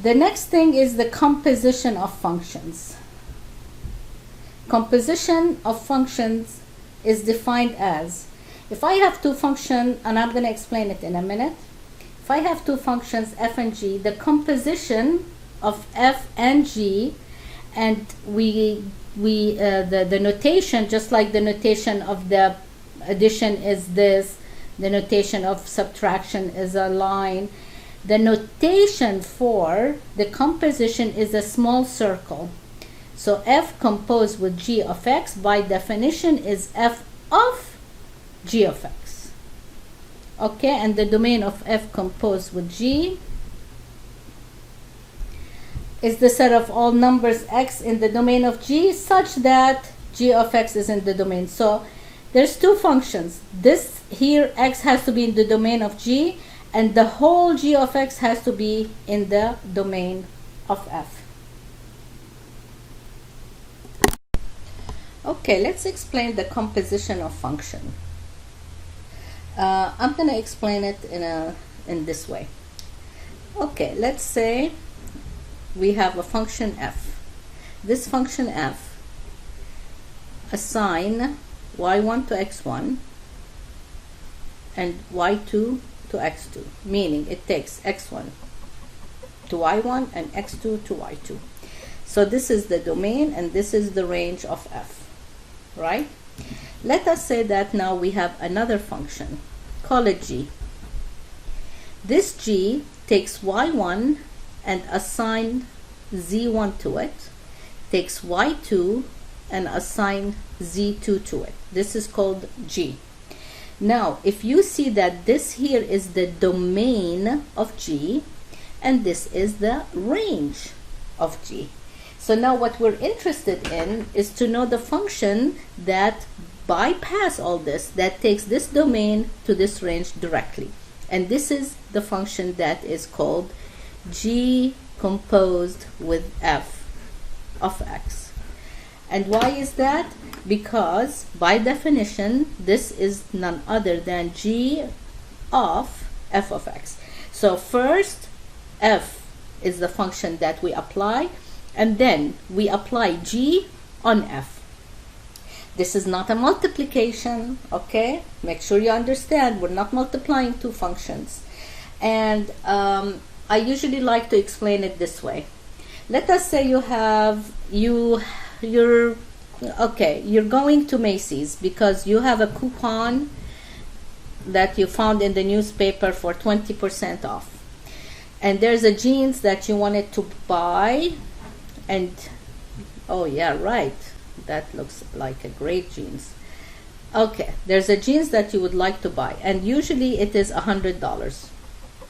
The next thing is the composition of functions. Composition of functions is defined as, if I have two functions, and I'm going to explain it in a minute. If I have two functions f and g, the composition of f and g, and the notation, just like the notation of the addition is this, the notation of subtraction is a line, the notation for the composition is a small circle. So f composed with g of x by definition is f of g of x. Okay, and the domain of f composed with g is the set of all numbers x in the domain of g such that g of x is in the domain. So there's two functions. This here, x has to be in the domain of g, and the whole g of x has to be in the domain of f. Okay, let's explain the composition of function. I'm going to explain it in this way. Okay, let's say we have a function f. This function f assign y1 to x1 and y2 to x2, meaning it takes x1 to y1 and x2 to y2. So this is the domain and this is the range of f. Right? Let us say that now we have another function, call it g. This g takes y1 and assign z1 to it, takes y2 and assign z2 to it. This is called g. Now, if you see that this here is the domain of g and this is the range of g. So now what we're interested in is to know the function that bypass all this, that takes this domain to this range directly. And this is the function that is called g composed with f of x. And why is that? Because by definition, this is none other than g of f of x. So first, f is the function that we apply, and then we apply g on f. This is not a multiplication, okay? Make sure you understand, we're not multiplying two functions. And I usually like to explain it this way. Let us say you're going to Macy's because you have a coupon that you found in the newspaper for 20% off. And there's a jeans that you wanted to buy, and oh yeah, right, that looks like a great jeans. Okay, there's a jeans that you would like to buy, and usually it is $100.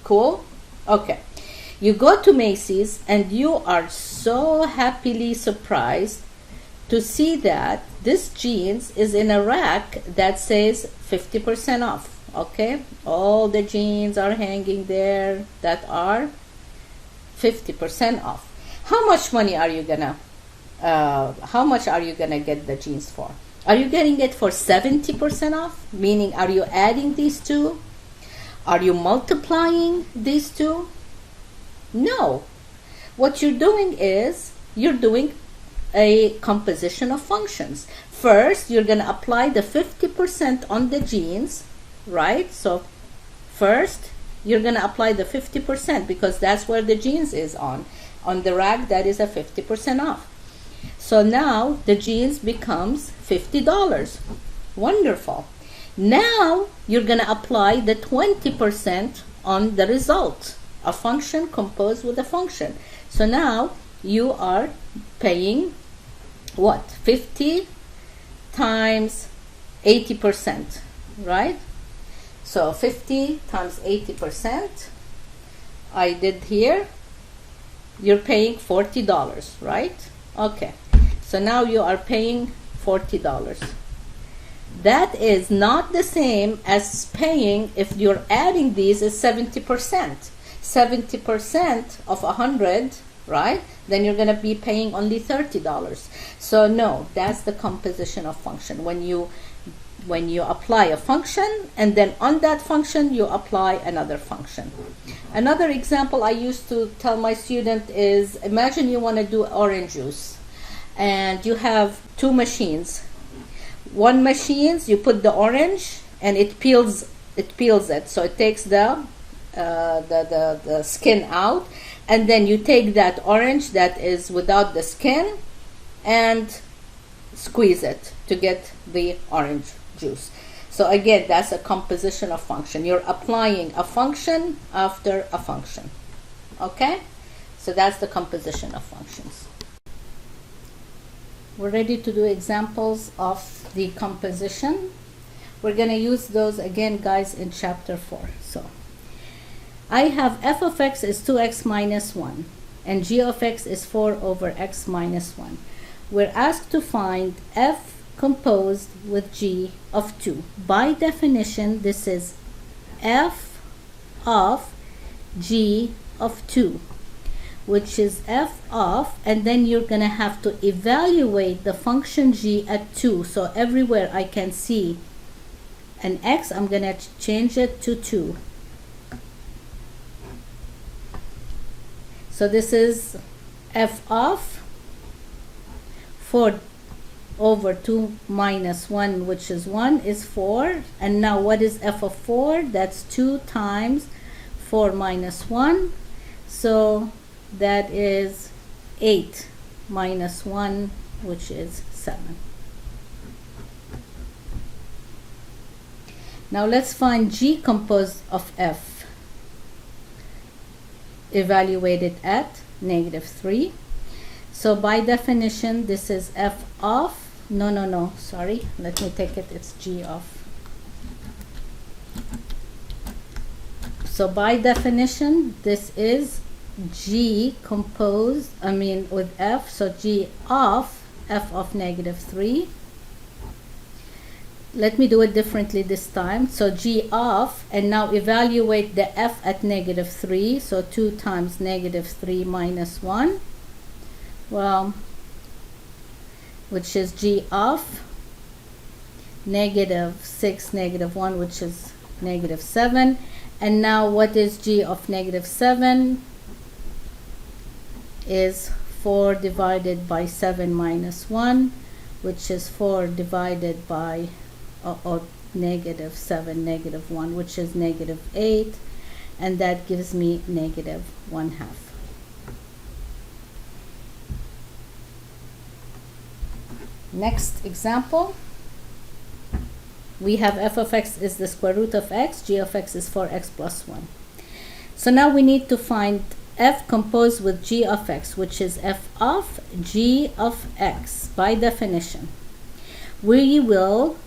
Cool? Okay. You go to Macy's and you are so happily surprised to see that this jeans is in a rack that says 50% off. Okay, all the jeans are hanging there that are 50% off. How much money are you gonna get the jeans for? Are you getting it for 70% off? Meaning, are you adding these two? Are you multiplying these two? No. What you're doing is you're doing a composition of functions. First, you're going to apply the 50% on the jeans, right? So first, you're going to apply the 50% because that's where the jeans is on. On the rack, that is a 50% off. So now the jeans becomes $50. Wonderful. Now you're going to apply the 20% on the result, a function composed with a function. So now you are paying what? 50 times 80%, right? So 50 times 80%, I did here, you're paying $40, right? Okay, so now you are paying $40. That is not the same as paying, if you're adding these, is 70%. 70% of 100, right? Then you're going to be paying only $30. So no, that's the composition of function. When you when you apply a function, and then on that function you apply another function. Another example I used to tell my student is, imagine you want to do orange juice and you have two machines. One machine, you put the orange and it peels it, so it takes the skin out, and then you take that orange that is without the skin and squeeze it to get the orange juice. So again, that's a composition of function. You're applying a function after a function. Okay? So that's the composition of functions. We're ready to do examples of the composition. We're going to use those again, guys, in chapter 4. So I have f of x is 2x minus 1 and g of x is 4 over x minus 1. We're asked to find f composed with g of 2. By definition, this is f of g of 2, which is f of, and then you're going to have to evaluate the function g at 2. So everywhere I can see an x, I'm going to change it to 2. So this is f of 4 over 2 minus 1, which is 1, is 4. And now what is f of 4? That's 2 times 4 minus 1. So that is 8 minus 1, which is 7. Now let's find g composed of f, evaluated at -3. So by definition, this is f of, sorry, let me take it, it's g of. So by definition, this is g composed, with f, so g of f of -3. Let me do it differently this time. So g of, and now evaluate the f at -3, so 2 times -3 minus 1. Well, which is g of -6, -1, which is -7. And now what is g of -7? Is 4 divided by 7 minus 1, which is 4 divided by -7, -1, which is -8, and that gives me -1/2. Next example, we have f of x is the square root of x, g of x is 4x plus 1. So now we need to find f composed with g of x, which is f of g of x. By definition, we will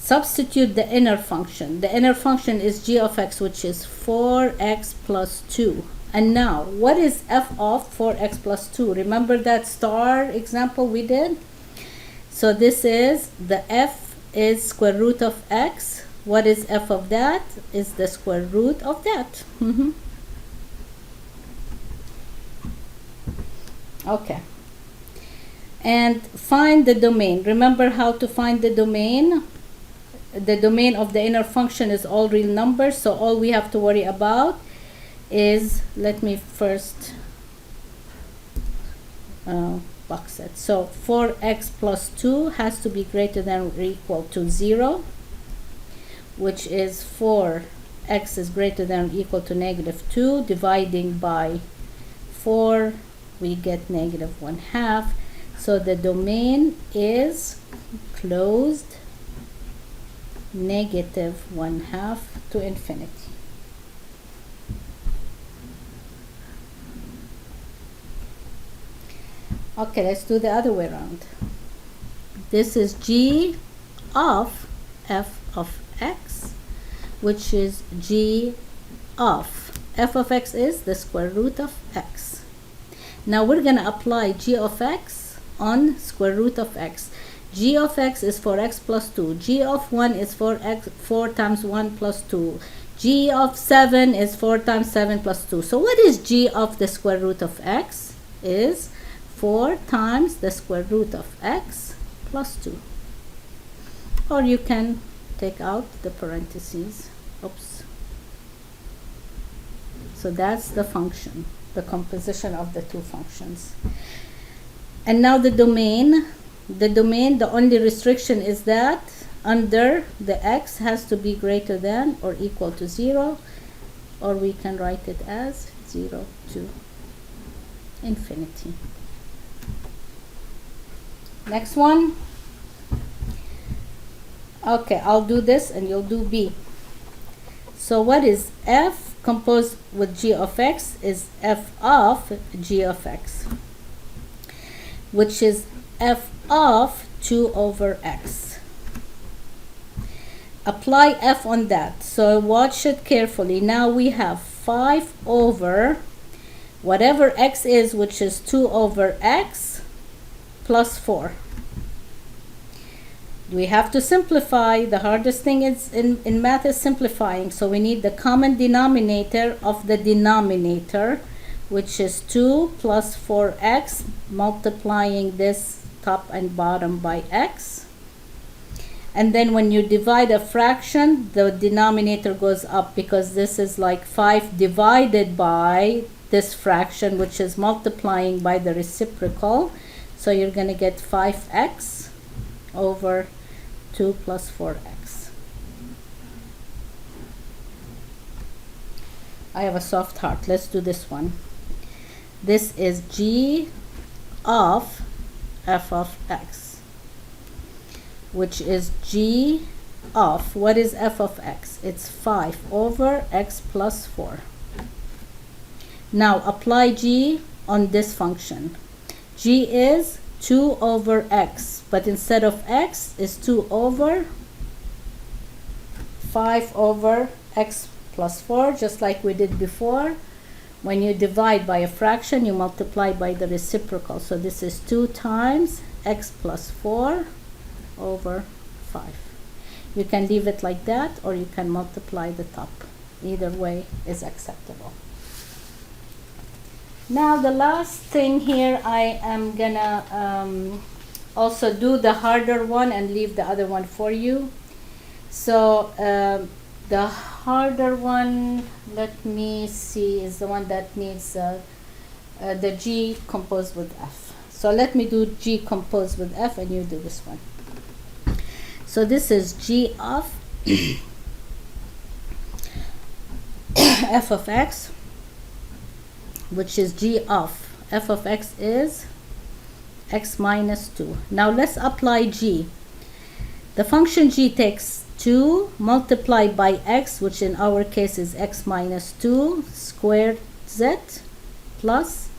substitute the inner function. The inner function is g of x, which is 4x plus 2. And now, what is f of 4x plus 2? Remember that star example we did? So this is, the f is square root of x. What is f of that? Is the square root of that. Okay. And find the domain. Remember how to find the domain? The domain of the inner function is all real numbers, so all we have to worry about is, let me first box it. So 4x plus 2 has to be greater than or equal to 0, which is 4x is greater than or equal to -2. Dividing by 4, we get -1/2. So the domain is closed -1/2 to infinity. Okay, let's do the other way around. This is g of f of x, which is g of f of x is the square root of x. Now we're going to apply g of x on square root of x. G of x is 4x plus 2. G of 1 is 4 times 1 plus 2. G of 7 is 4 times 7 plus 2. So what is g of the square root of x? Is 4 times the square root of x plus 2. or you can take out the parentheses. Oops. So that's the function, the composition of the two functions. And now the domain, the only restriction is that under the x has to be greater than or equal to 0, or we can write it as 0 to infinity. Next one. Okay, I'll do this and you'll do B. So what is f composed with g of x is f of g of x, which is f of 2 over x. Apply f on that. So watch it carefully. Now we have 5 over whatever x is, which is 2 over x plus 4. We have to simplify. The hardest thing is in math is simplifying. So we need the common denominator of the denominator, which is 2 plus 4x, multiplying this top and bottom by x. And then when you divide a fraction, the denominator goes up, because this is like 5 divided by this fraction, which is multiplying by the reciprocal. So you're going to get 5x over 2 plus 4x. I have a soft heart. Let's do this one. This is g of f of x, which is g of, what is f of x? It's 5 over x plus 4. Now apply g on this function. G is 2 over x, but instead of x is 2 over 5 over x plus 4, just like we did before. When you divide by a fraction, you multiply by the reciprocal. So this is 2 times x plus 4 over 5. You can leave it like that, or you can multiply the top. Either way is acceptable. Now the last thing here, I am gonna also do the harder one and leave the other one for you. So the harder one, let me see, is the one that needs the g composed with f. So let me do g composed with f and you do this one. So this is g of f of x, which is g of f of x is x minus 2. Now let's apply g. The function g takes 2 multiplied by x, which in our case is x minus 2 squared z, plus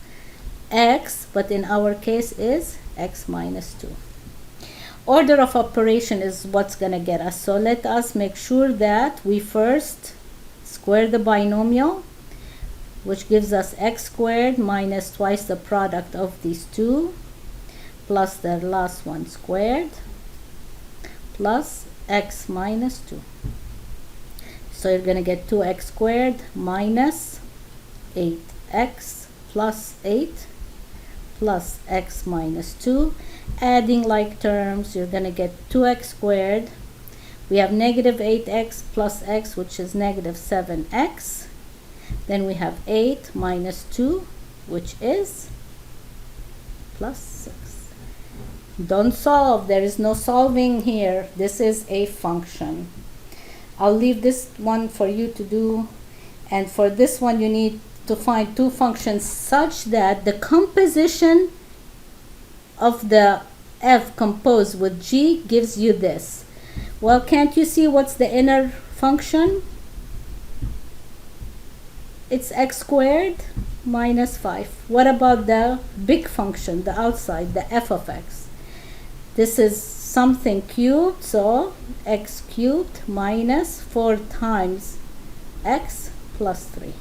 x, but in our case is x minus 2. Order of operation is what's going to get us. So let us make sure that we first square the binomial, which gives us x squared minus twice the product of these two, plus the last one squared, plus x minus 2. So you're going to get 2x squared minus 8x plus 8 plus x minus 2. Adding like terms, you're going to get 2x squared. We have negative 8x plus x, which is negative 7x. Then we have 8 minus 2, which is plus 6. Don't solve. There is no solving here. This is a function. I'll leave this one for you to do. And for this one, you need to find two functions such that the composition of the f composed with g gives you this. Well, can't you see what's the inner function? It's x squared minus 5. What about the big function, the outside, the f of x? This is something cubed, so x cubed minus 4 times x plus 3.